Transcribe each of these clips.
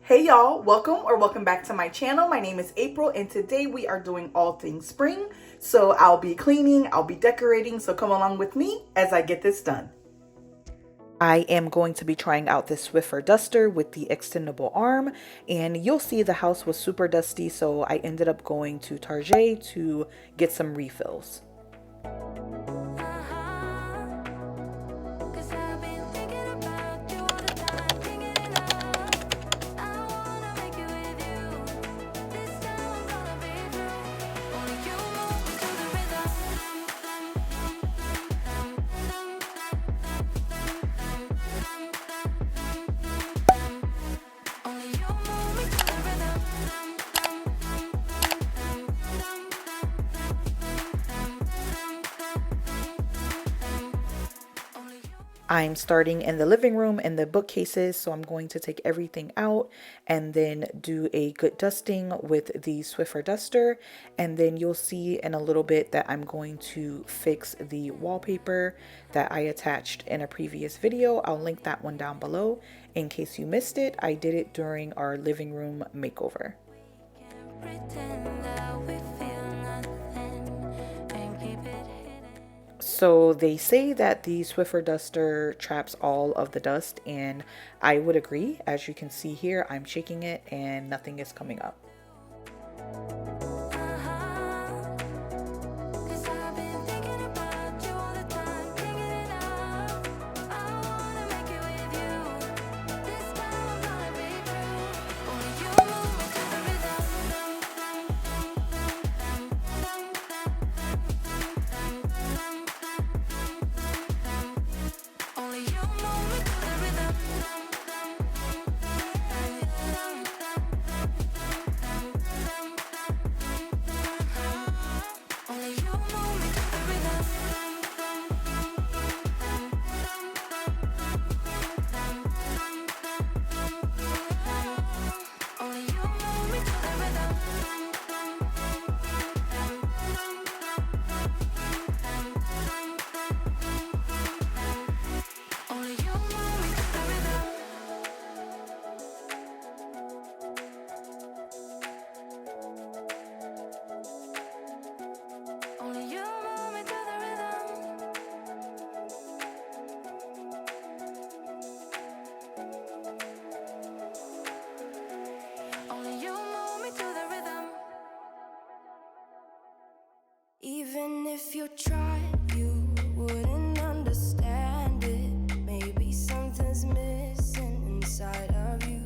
Hey y'all, welcome back to my channel. My name is April and today we are doing all things spring. So I'll be cleaning, I'll be decorating, so come along with me as I get this done. I am going to be trying out this Swiffer duster with the extendable arm, and you'll see the house was super dusty, so I ended up going to Target to get some refills. I'm starting in the living room and the bookcases, so I'm going to take everything out and then do a good dusting with the Swiffer duster. And then you'll see in a little bit that I'm going to fix the wallpaper that I attached in a previous video. I'll link that one down below in case you missed it. I did it during our living room makeover. So they say that the Swiffer duster traps all of the dust, and I would agree. As you can see here, I'm shaking it and nothing is coming up. Even if you tried, you wouldn't understand it. Maybe something's missing inside of you.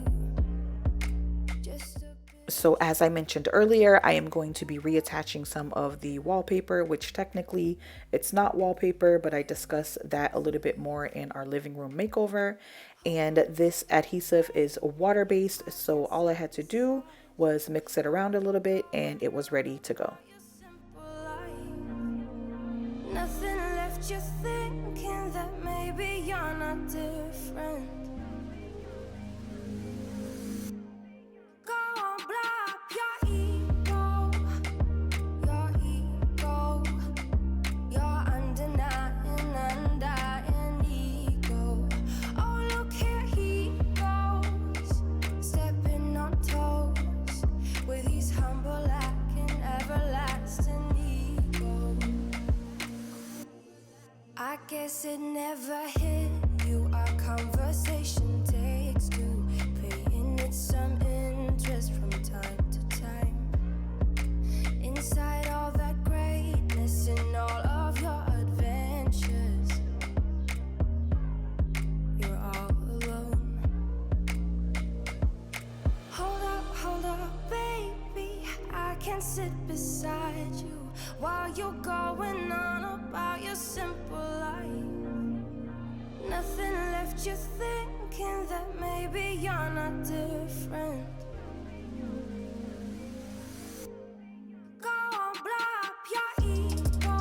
So as I mentioned earlier, I am going to be reattaching some of the wallpaper, which technically it's not wallpaper, but I discussed that a little bit more in our living room makeover. And this adhesive is water-based, so all I had to do was mix it around a little bit and it was ready to go. Nothing left you thinking that maybe you're not different. Go on, blow up your ego, your undenying, undying ego. Oh, look here he goes, stepping on toes with his humble lacking everlasting ego. I guess it never hit you. Our conversation takes two, paying it some interest from time to time. Inside all that greatness and all of your adventures, you're all alone. Hold up, baby, I can sit beside you while you're going on about your simple life. Nothing left you thinking that maybe you're not different. Go on, blow up your ego,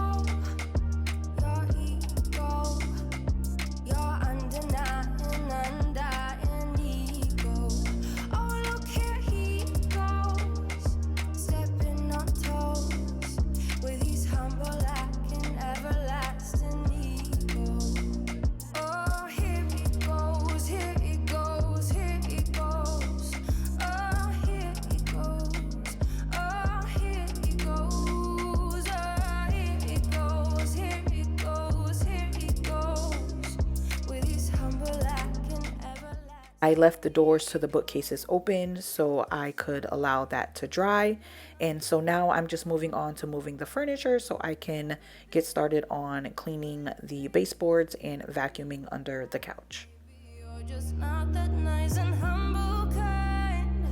your undenying, undying ego. Oh, look here he goes, stepping on toes with his humble lacking everlasting ego. Oh, here he goes, here he goes, here he goes. I left the doors to the bookcases open so I could allow that to dry. And so now I'm just moving on to moving the furniture so I can get started on cleaning the baseboards and vacuuming under the couch. You're just not that nice and humble kind.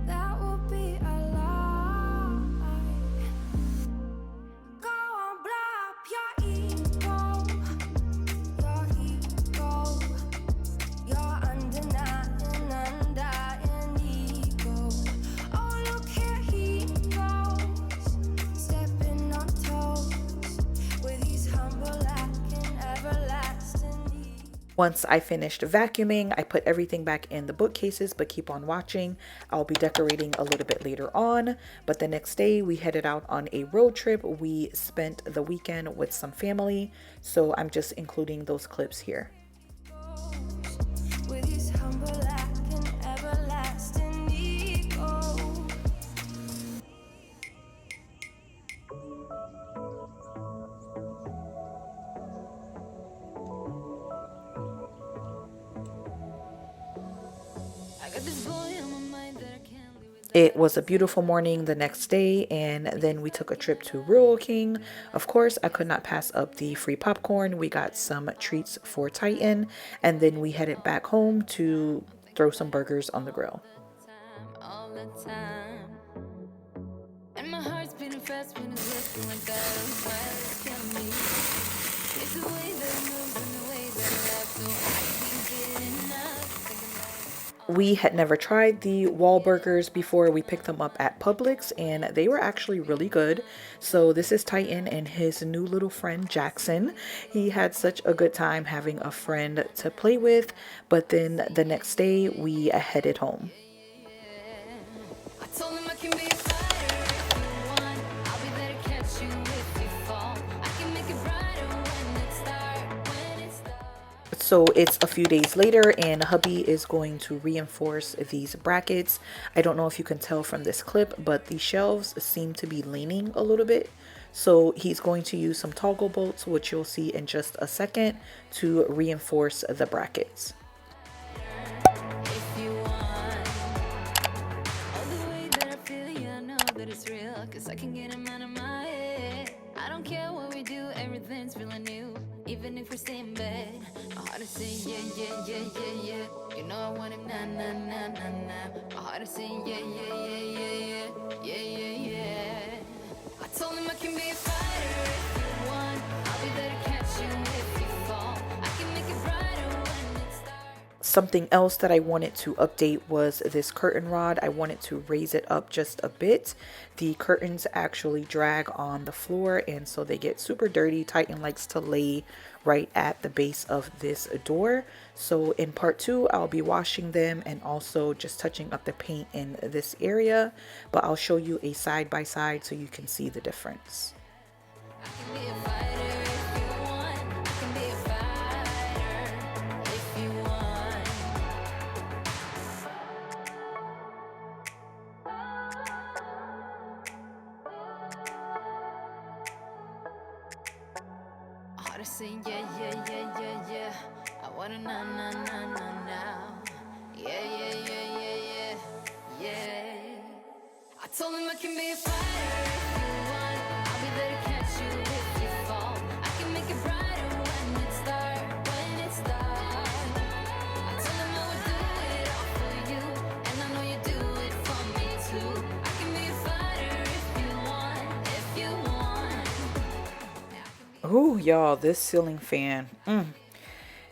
That would be a lie. Go on, blow up your ego. Your undying ego. Oh, look here he goes, stepping on toes with his humble lacking everlasting. Once I finished vacuuming, I put everything back in the bookcases, but keep on watching. I'll be decorating a little bit later on. But the next day we headed out on a road trip. We spent the weekend with some family, so I'm just including those clips here. With his humble lacking everlasting ego. I got this boy on my mind that I can't live without. It was a beautiful morning the next day, and then we took a trip to Rural King. Of course, I could not pass up the free popcorn. We got some treats for Titan, and then we headed back home to throw some burgers on the grill. All the time. And my heart's beating fast when it's looking like that. I'm glad it's killing me. It's the way that it moves and the way that it laughs, so I can't get enough. Thinking about We had never tried the wall burgers before. We picked them up at Publix and they were actually really good. So this is Titan and his new little friend Jackson. He had such a good time having a friend to play with, but then the next day we headed home. I told him I can be a fighter if you want. I'll be there to catch you if you fall. I can make it brighter when it starts. So it's a few days later and hubby is going to reinforce these brackets. I don't know if you can tell from this clip, but the shelves seem to be leaning a little bit. So he's going to use some toggle bolts, which you'll see in just a second, to reinforce the brackets. If you want. All the way that I feel, yeah, I know that it's real. Cause I can get him out of my head. I don't care what we do, everything's feeling new. Even if we stay in bed, my heart is saying yeah, yeah, yeah, yeah, yeah. You know I want him, nah, nah, nah, nah, nah. My heart is saying yeah, yeah, yeah, yeah, yeah, yeah, yeah, yeah. I told him I can be a fighter if you want. I'll be there to catch you if you fall. I can make it brighter when it starts. Something else that I wanted to update was this curtain rod. I wanted to raise it up just a bit. The curtains actually drag on the floor and so they get super dirty. Titan likes to lay right at the base of this door. So in part 2, I'll be washing them and also just touching up the paint in this area. But I'll show you a side by side so you can see the difference. I can be a fighter if you want. I can be a fighter if you want. My heart is saying yeah, yeah, yeah, yeah, yeah. I wanna na na na na now. Yeah, yeah, yeah, yeah, yeah, yeah. I told him I can be a fighter if you want. I'll be there to catch you if you fall. I can make it brighter when it starts, when it starts. I told him I would do it all for you, and I know you do it for me too. I can be a fighter if you want, if you want. Oh, y'all, this ceiling fan.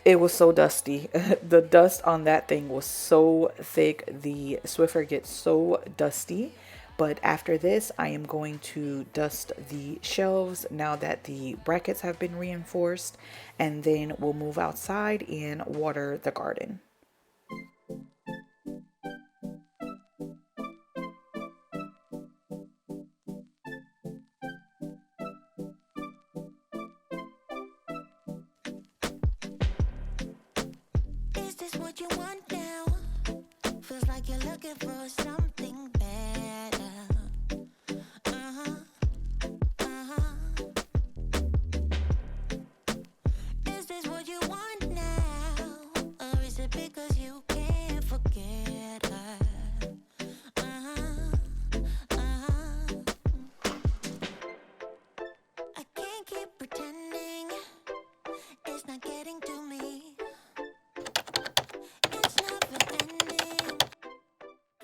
It was so dusty. The dust on that thing was so thick. The Swiffer gets so dusty. But after this, I am going to dust the shelves now that the brackets have been reinforced. And then we'll move outside and water the garden. Is this what you want now? Feels like you're looking for something better. Is this what you want now? Or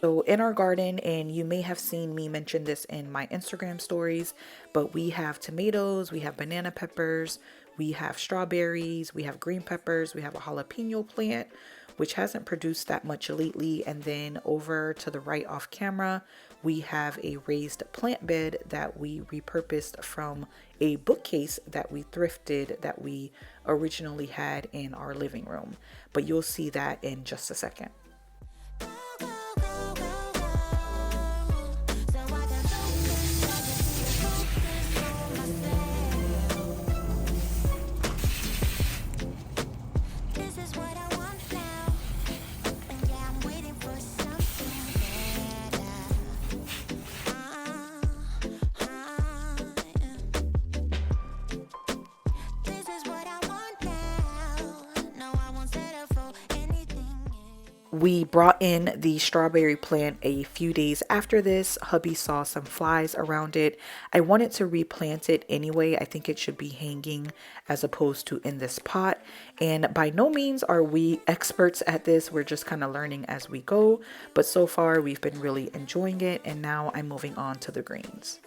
So in our garden, and you may have seen me mention this in my Instagram stories, but we have tomatoes, we have banana peppers, we have strawberries, we have green peppers, we have a jalapeno plant, which hasn't produced that much lately. And then over to the right off camera, we have a raised plant bed that we repurposed from a bookcase that we thrifted that we originally had in our living room. But you'll see that in just a second. We brought in the strawberry plant a few days after this. Hubby saw some flies around it. I wanted to replant it anyway. I think it should be hanging as opposed to in this pot. And by no means are we experts at this. We're just kind of learning as we go. But so far we've been really enjoying it. And now I'm moving on to the greens.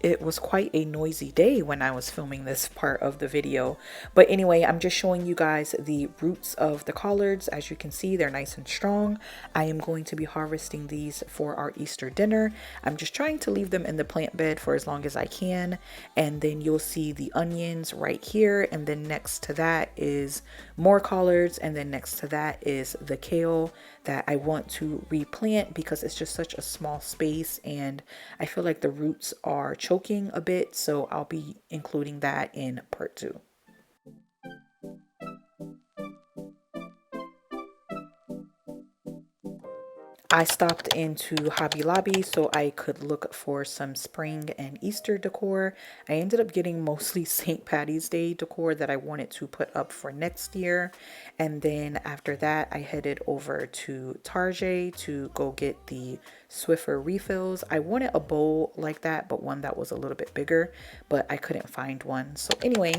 It was quite a noisy day when I was filming this part of the video. But anyway, I'm just showing you guys the roots of the collards. As you can see, they're nice and strong. I am going to be harvesting these for our Easter dinner. I'm just trying to leave them in the plant bed for as long as I can. And then you'll see the onions right here. And then next to that is more collards. And then next to that is the kale that I want to replant because it's just such a small space. And I feel like the roots are choking a bit, so I'll be including that in part 2. I stopped into Hobby Lobby so I could look for some spring and Easter decor. I ended up getting mostly St. Patty's Day decor that I wanted to put up for next year. And then after that, I headed over to Target to go get the Swiffer refills. I wanted a bowl like that, but one that was a little bit bigger, but I couldn't find one. So anyway,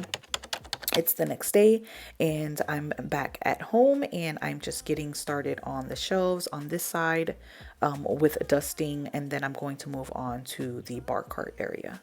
it's the next day and I'm back at home and I'm just getting started on the shelves on this side with dusting, and then I'm going to move on to the bar cart area.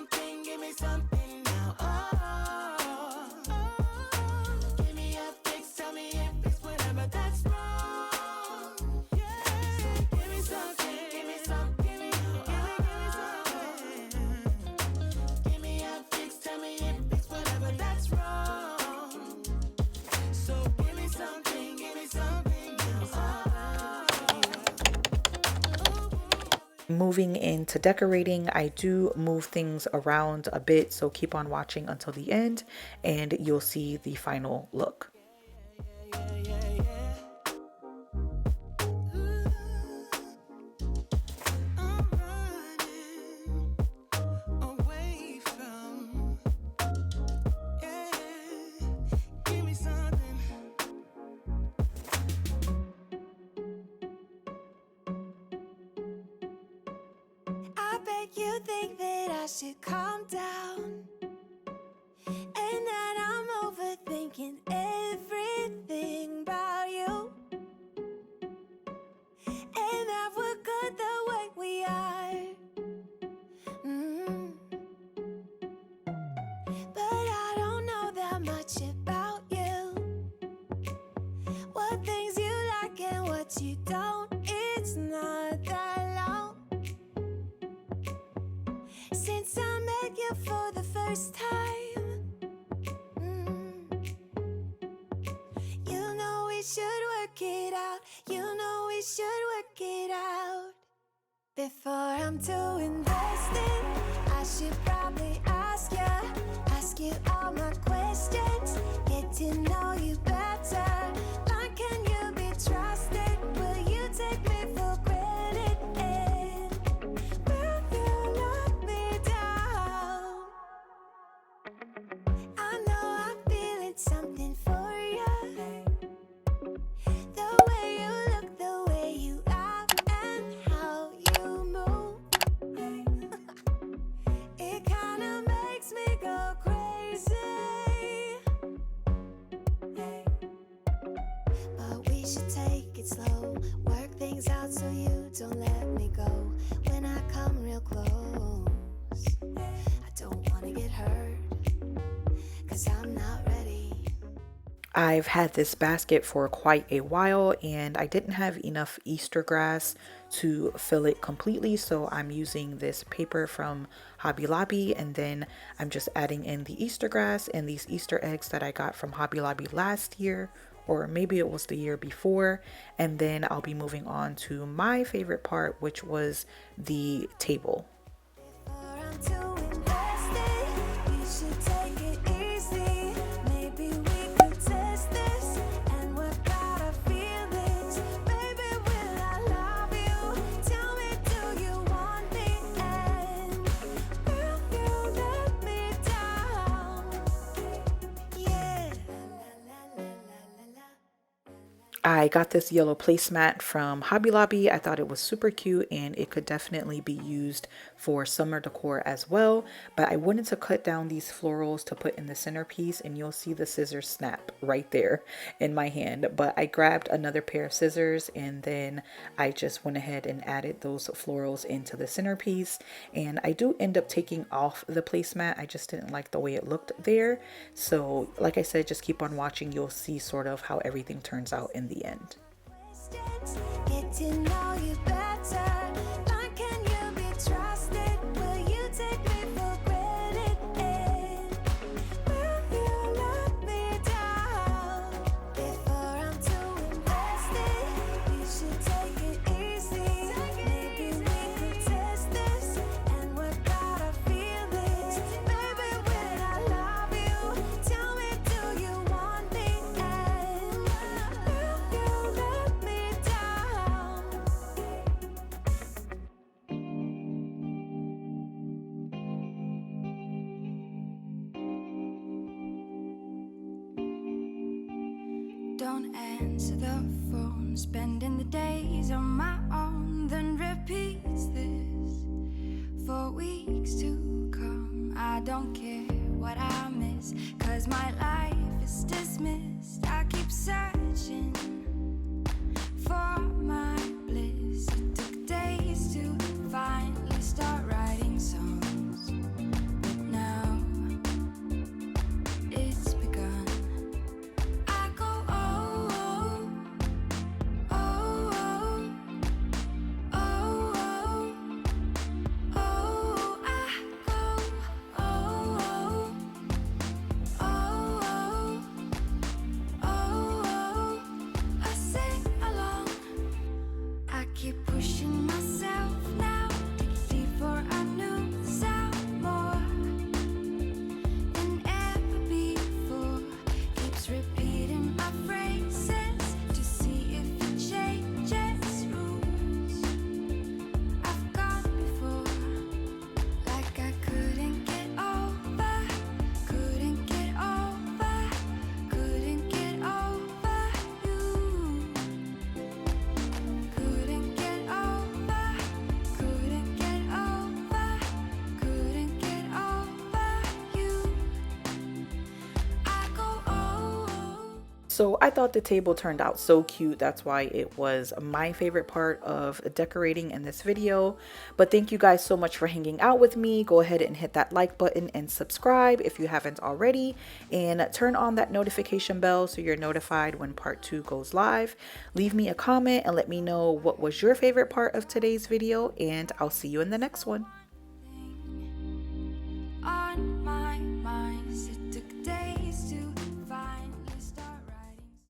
something, give me something now. Oh, give me a fix, tell me if it's whatever that's wrong. Yeah, give me something, give me something, give me something. Give me a fix, tell me if it's whatever that's wrong. So give me something now. Moving into decorating, I do move things around a bit, so keep on watching until the end and you'll see the final look. I bet you think that I should calm down, and that I'm overthinking everything about you, and that we're good the way we are. But I don't know that much about you, what things you like and what you don't. It's not that long since I met you for the first time. You know we should work it out. You know we should work it out. Before I'm too invested, I should probably ask you all my questions, get to know you better. Like, can you be trusted? Will you take me for granted? And will you let me down? I know I'm feeling something for you. The way you look, the way you act, and how you move. It kinda makes me go crazy. But we should take it slow, work things out so you don't let me go. When I come real close, I don't wanna get hurt, 'cause I'm not ready. I've had this basket for quite a while and I didn't have enough Easter grass to fill it completely, so I'm using this paper from Hobby Lobby, and then I'm just adding in the Easter grass and these Easter eggs that I got from Hobby Lobby last year, or maybe it was the year before, and then I'll be moving on to my favorite part, which was the table. Before I'm too invested, you should take it easy. Maybe we could test this and work out our feelings. Baby, will I love you? Tell me, do you want me? And will you let me down? Yeah. I got this yellow placemat from Hobby Lobby. I thought it was super cute and it could definitely be used for summer decor as well. But I wanted to cut down these florals to put in the centerpiece, and you'll see the scissors snap right there in my hand. But I grabbed another pair of scissors and then I just went ahead and added those florals into the centerpiece. And I do end up taking off the placemat. I just didn't like the way it looked there. So like I said, just keep on watching. You'll see sort of how everything turns out in the end. Get to know you better. Like, can you be trusted? Will you take me for granted? And will you let me down? Before I'm too invested, you should take it easy. Maybe we could test this and work out our feelings. Baby, will I love you? Tell me, do you want me? And will you let me down? Don't answer the phone, spending the days on my own, then repeats this for weeks to come. I don't care what I miss, 'cause my life is dismissed. I keep searching for my bliss. It took days to finally start writing songs, So I thought the table turned out so cute. That's why it was my favorite part of decorating in this video. But thank you guys so much for hanging out with me. Go ahead and hit that like button and subscribe if you haven't already. And turn on that notification bell so you're notified when part 2 goes live. Leave me a comment and let me know what was your favorite part of today's video. And I'll see you in the next one. On my mind, it took days to